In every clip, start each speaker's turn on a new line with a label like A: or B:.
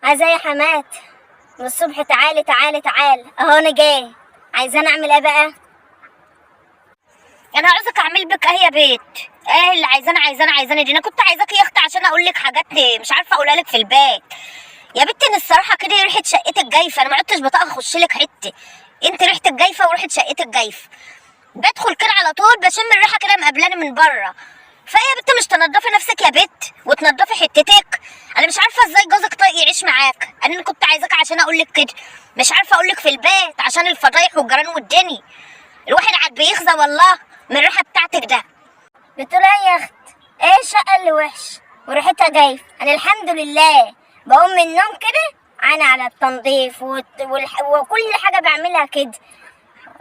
A: عايزة يا حمات من الصبح؟ تعالي تعالي تعالي اهو انا جاي. عايزاني اعمل ايه بقى؟
B: انا عاوزك اعمل بك ايه يا بيت؟ ايه اللي عايزاني دي؟ انا كنت عايزاكي يا اختي عشان اقول لك حاجات مش عارفه اقولها لك في البيت. يا بنتي ان الصراحه كده ريحه شقتك جايفه، انا ما عدتش بطاقه اخش لك حته. انت ريحتك جايفه وريحه شقتك جايفه. بدخل كده على طول بشم الريحه كده مقابلاني من بره. فايه يا بنت مش تنضفي نفسك يا بت وتنضفي حتتك؟ انا مش عارفه ازاي جوزك طايق يعيش معاك. انا كنت عايزاك عشان اقول لك كده، مش عارفه اقول لك في البيت عشان الفضايح والجيران والدنيا. الواحد عاد بيخزى والله من الريحه بتاعتك ده.
A: بتقول ايه يا اخت؟ ايه الشقة اللي وحش وريحتها جايف؟ انا الحمد لله بقوم من النوم كده انا على التنظيف وكل حاجة بعملها كده.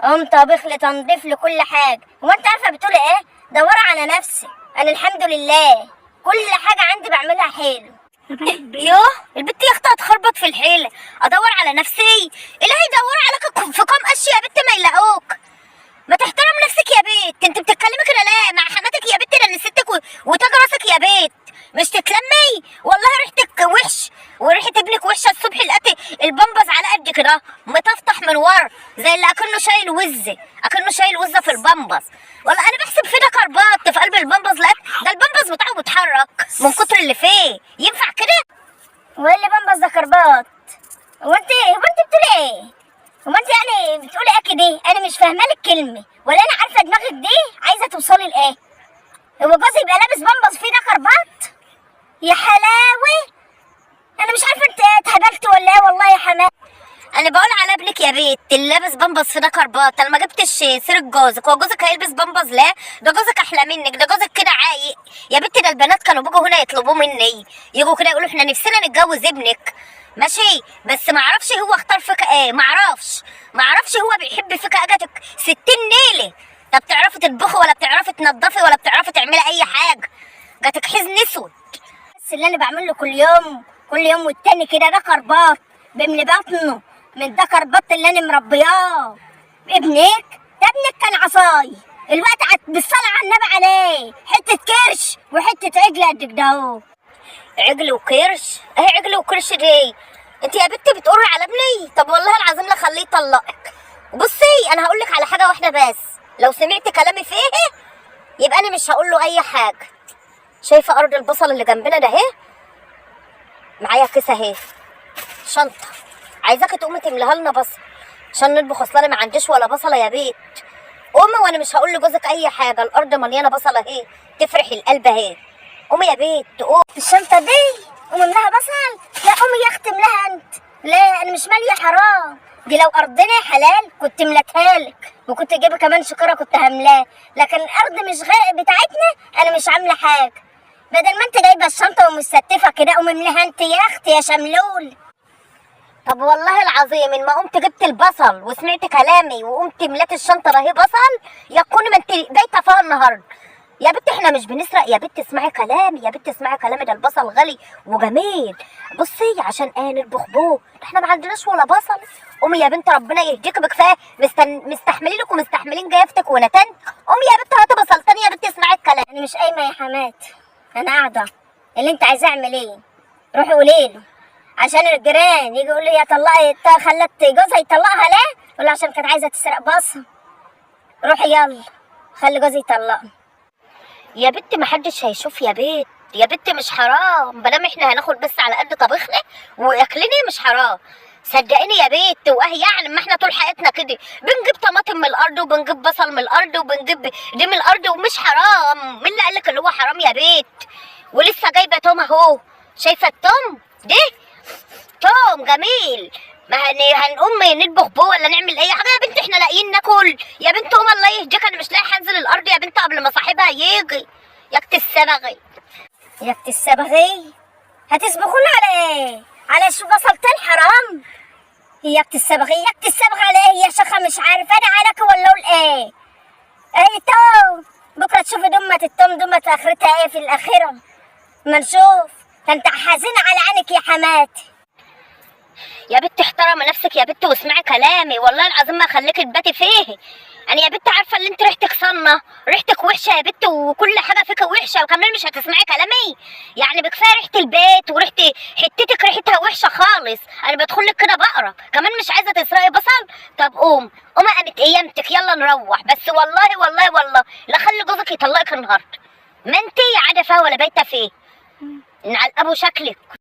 A: قوم طابخ لي تنظيف لكل حاجة. هو انت عارفة بتقولي ايه؟ دوري على نفسي. انا الحمد لله كل حاجة عندي بعملها حلو.
B: يوه البت يا اختي هتخربط في الحيله. ادور على نفسي؟ الهي دور عليك في كام اشياء يا بت ما يلاقوك. ما تحترم نفسك يا بيت. انت بتتكلمي كده ليه مع حماتك يا بت؟ انا نسيتك وتاج راسك يا بيت. مش تتلمي والله ريحتك وحش وريحه ابنك وحشه. الصبح لقيت البمبز على قد كده مطفطح من ورا زي اللي اكنه شايل وزه في البمبز. والله انا بحسب في ده كربات في قلب البمبز. لا ده البمبز بتاعه بيتحرك من كتر اللي فيه. ينفع كده؟
A: وايه اللي بنبص ده كربات؟ هو انت بتقولي ايه؟ هو انت يعني بتقولي ايه كده؟ انا مش فاهمه لك كلمه ولا انا عارفه دماغك دي عايزه توصلي لايه. هو جوزي يبقى لابس بامبس فيه ده كربات؟ يا حلاوه انا مش عارفه انت اتهبلت ولا ايه والله يا حماد.
B: انا بقول على ابنك يا بيت اللي لابس بامبز في ده كربات. انا ما جبتش سيره جوزك. هو جوزك هيلبس بامبز؟ لا ده جوزك احلى منك. ده جوزك كده عايق يا بنتي. ده البنات كانوا بيجوا هنا يطلبوه مني، يجوا كده يقولوا احنا نفسنا نتجوز ابنك ماشي. بس ما اعرفش هو اختار فيك ايه. ما اعرفش هو بيحب فيك اجتك 60 نيله. لا بتعرفي تطبخي ولا بتعرفي تنضفي ولا بتعرفي تعملي اي حاجه. جاتك حزن اسود.
A: بس اللي انا بعمله كل يوم والتاني كده ده كربات بملي بطنه من ده كربات اللي انا مربياه. ابنك ده ابنك كان عصاي الوقت بالصلاه على النبي عليه حته كرش وحته عجله قد كده اهو.
B: عجل وكرش؟ اهي عجل وكرش دي؟ انت يا بنتي بتقري على ابني؟ طب والله العظيم لا خليه يطلقك. بصي انا هقول لك على حاجه واحده بس، لو سمعت كلامي فيه يبقى انا مش هقول له اي حاجه. شايفه ارض البصل اللي جنبنا ده اهي؟ معايا كيس اهي شنطه، عايزاكي تقومي تمليها لنا بصل عشان نطبخ. اصل انا ما عنديش ولا بصله يا بيت. قومي وانا مش هقول لجوزك اي حاجه. الارض مليانه بصله اهي تفرحي القلب اهي. قومي يا بيت قومي.
A: الشنطه دي ومملاها بصل؟ لا قومي يا اختي املاها انت. لا انا مش ماليه حرام. دي لو ارضنا حلال كنت ملتها لك وكنت جايبه كمان شكاره كنت هملاه. لكن الارض مش بتاعتنا انا مش عامله حاجه. بدل ما انت جايبه الشنطه ومستفه كده قومي املاها انت يا اختي يا شملول.
B: طب والله العظيم ان ما قمت جبت البصل وسمعت كلامي وقمت مليت الشنطه اهي بصل يكون ما انت بايته فيها النهارده. يا بنت احنا مش بنسرق يا بنت. اسمعي كلامي يا بنت اسمعي كلامي. ده البصل غالي وجميل. بصي عشان نطبخ بوه احنا ما عندناش ولا بصل. قومي يا بنت ربنا يهديك بكفايه مستحملين لك ومستحملين جافتك ونتن. قومي يا بنت هاتي بصل تاني يا بنت اسمعي الكلام.
A: انا مش قايمه يا حمات انا قاعده. اللي انت عايزاه اعمل ايه؟ روحي قولي له عشان الجيران يجي يقول لي يا طلقت خلت جوزها يطلقها ليه؟ ولا عشان كانت عايزه تسرق بصل. روحي يلا خلي جوزي يطلقني.
B: يا بنت محدش هيشوف يا بنت. يا بنت مش حرام مادام احنا هناخد بس على قد طبخنا واكلنا مش حرام. صدقيني يا بنت. واهي يعني ما احنا طول حياتنا كده بنجيب طماطم من الارض وبنجيب بصل من الارض وبنجيب دي من الارض ومش حرام. مين اللي قالك اللي هو حرام يا بنت؟ ولسه جايبه توم اهو. شايفه التوم ده؟ توم جميل. ما هنقوم نطبخ بوه ولا نعمل اي حاجه يا بنت؟ احنا لاقيين ناكل يا بنت. قوم الله يهديك انا مش لاقي هنزل الارض يا بنت قبل ما صاحبها يجي. يا اختي الصبغي
A: يا اختي الصبغي هتسبخونا على ايه؟ على شو بصلتين حرام؟ يا اختي الصبغي يا اختي الصبغ على ايه يا شيخه؟ مش عارفه انا عليك ولا اقول ايه؟ ايه توم بكره تشوفي دمة التوم دمة اخرتها ايه في الاخره. ما نشوف. انت حزينه على عينك يا حماتي.
B: يا بنت احترمي نفسك يا بنت واسمعي كلامي. والله العظيم ما اخليك تباتي فيه. انا يا بت عارفه ان انت ريحتك صنه، ريحتك وحشه يا بت، وكل حاجه فيك وحشه، وكمان مش هتسمعي كلامي. يعني بكفايه ريحه البيت وريحه حتتك ريحتها وحشه خالص. انا بدخل لك كده بقرف، كمان مش عايزه تسرقي بصل. طب قومي قامت قيامتك، يلا نروح. بس والله والله والله لا خلي جوزك يطلقك النهارده. ما انت قاعده فيها ولا بايته فيه، نعلقبوا شكلك.